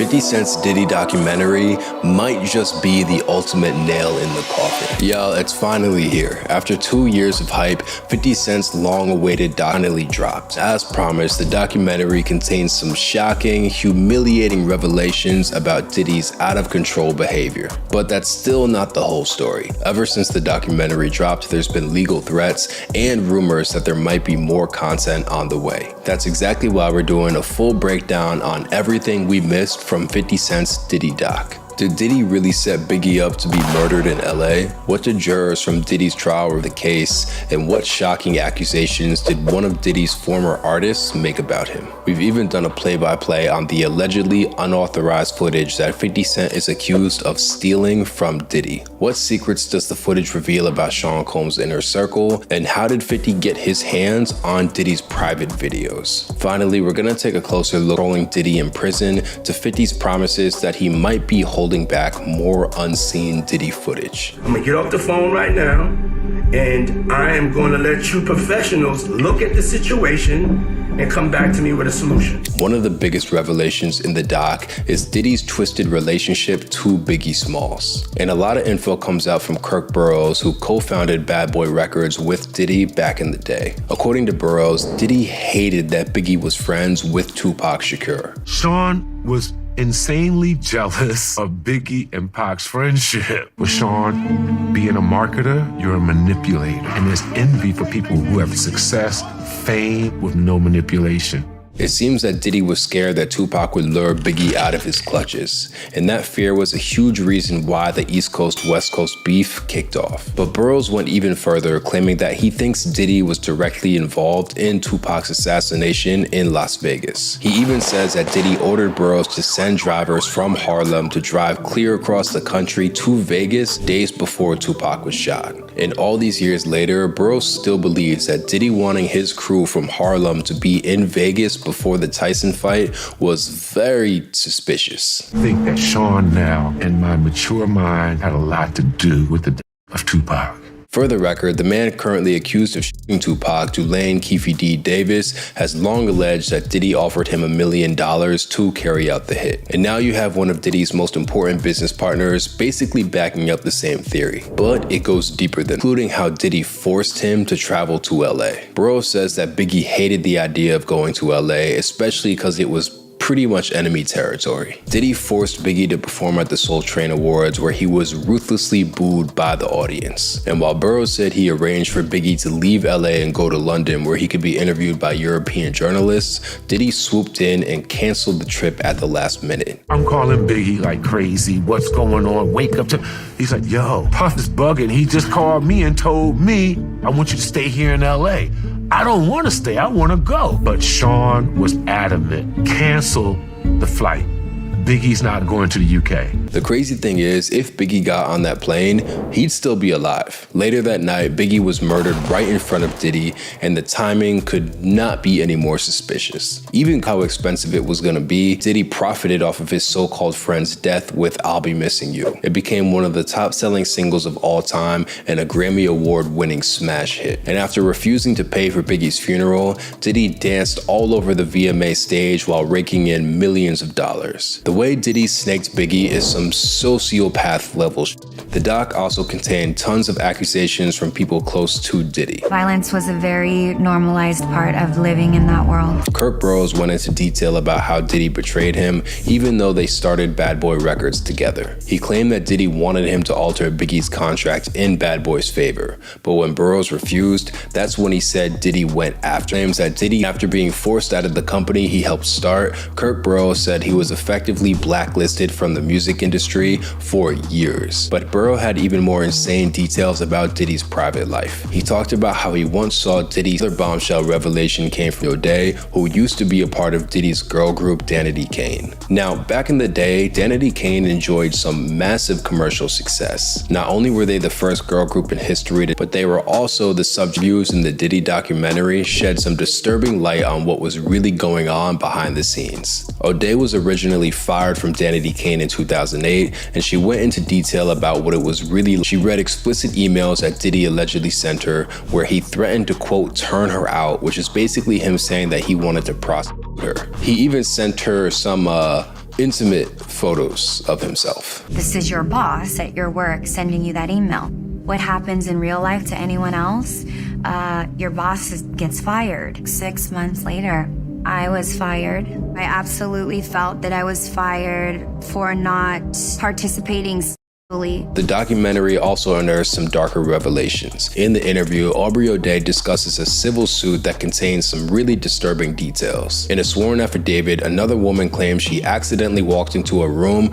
50 Cent's Diddy documentary might just be the ultimate nail in the coffin. Yo, it's finally here. After 2 years of hype, 50 Cent's long-awaited doc finally dropped. As promised, the documentary contains some shocking, humiliating revelations about Diddy's out-of-control behavior. But that's still not the whole story. Ever since the documentary dropped, there's been legal threats and rumors that there might be more content on the way. That's exactly why we're doing a full breakdown on everything we missed from 50 Cent's Diddy doc. Did Diddy really set Biggie up to be murdered in LA? What did jurors from Diddy's trial of the case, and what shocking accusations did one of Diddy's former artists make about him? We've even done a play-by-play on the allegedly unauthorized footage that 50 Cent is accused of stealing from Diddy. What secrets does the footage reveal about Sean Combs' inner circle, and how did 50 get his hands on Diddy's private videos? Finally, we're gonna take a closer look at rolling Diddy in prison to 50's promises that he might be holding back more unseen Diddy footage. I'm gonna get off the phone right now, and I am gonna let you professionals look at the situation and come back to me with a solution. One of the biggest revelations in the doc is Diddy's twisted relationship to Biggie Smalls. And a lot of info comes out from Kirk Burroughs, who co-founded Bad Boy Records with Diddy back in the day. According to Burroughs, Diddy hated that Biggie was friends with Tupac Shakur. Sean was insanely jealous of Biggie and Pac's friendship. With Sean, being a marketer, you're a manipulator. And there's envy for people who have success, fame with no manipulation. It seems that Diddy was scared that Tupac would lure Biggie out of his clutches, and that fear was a huge reason why the East Coast-West Coast beef kicked off. But Burroughs went even further, claiming that he thinks Diddy was directly involved in Tupac's assassination in Las Vegas. He even says that Diddy ordered Burroughs to send drivers from Harlem to drive clear across the country to Vegas days before Tupac was shot. And all these years later, Burroughs still believes that Diddy wanting his crew from Harlem to be in Vegas before the Tyson fight was very suspicious. I think that Sean now, in my mature mind, had a lot to do with the death of Tupac. For the record, the man currently accused of shooting Tupac, Dulane Keefe D. Davis, has long alleged that Diddy offered him $1 million to carry out the hit. And now you have one of Diddy's most important business partners basically backing up the same theory. But it goes deeper than, including how Diddy forced him to travel to LA. Burroughs says that Biggie hated the idea of going to LA, especially because it was pretty much enemy territory. Diddy forced Biggie to perform at the Soul Train Awards, where he was ruthlessly booed by the audience. And while Burroughs said he arranged for Biggie to leave LA and go to London, where he could be interviewed by European journalists, Diddy swooped in and canceled the trip at the last minute. I'm calling Biggie like crazy. What's going on? Wake up. He's like, yo, Puff is bugging. He just called me and told me, I want you to stay here in LA. I don't want to stay, I want to go. But Sean was adamant. Cancel the flight. Biggie's not going to the UK. The crazy thing is, if Biggie got on that plane, he'd still be alive. Later that night, Biggie was murdered right in front of Diddy, and the timing could not be any more suspicious. Even how expensive it was gonna be, Diddy profited off of his so-called friend's death with I'll Be Missing You. It became one of the top-selling singles of all time and a Grammy Award-winning smash hit. And after refusing to pay for Biggie's funeral, Diddy danced all over the VMA stage while raking in millions of dollars. The way Diddy snaked Biggie is some sociopath level shit. The doc also contained tons of accusations from people close to Diddy. Violence was a very normalized part of living in that world. Kirk Burroughs went into detail about how Diddy betrayed him, even though they started Bad Boy Records together. He claimed that Diddy wanted him to alter Biggie's contract in Bad Boy's favor, but when Burroughs refused, that's when he said Diddy went after him. That Diddy, after being forced out of the company he helped start, Kirk Burroughs said he was effectively blacklisted from the music industry for years. But Burroughs had even more insane details about Diddy's private life. He talked about how he once saw Diddy's other bombshell revelation came from O'Day, who used to be a part of Diddy's girl group Danity Kane. Now, back in the day, Danity Kane enjoyed some massive commercial success. Not only were they the first girl group in history, but they were also the subject. Views in the Diddy documentary shed some disturbing light on what was really going on behind the scenes. O'Day was originally fired from Danity Kane in 2008, and she went into detail about what it was really. She read explicit emails that Diddy allegedly sent her, where he threatened to, quote, turn her out, which is basically him saying that he wanted to prostitute her. He even sent her some intimate photos of himself. This is your boss at your work sending you that email. What happens in real life to anyone else? Your boss gets fired. 6 months later, I was fired. I absolutely felt that I was fired for not participating. The documentary also unearths some darker revelations. In the interview, Aubrey O'Day discusses a civil suit that contains some really disturbing details. In a sworn affidavit, another woman claims she accidentally walked into a room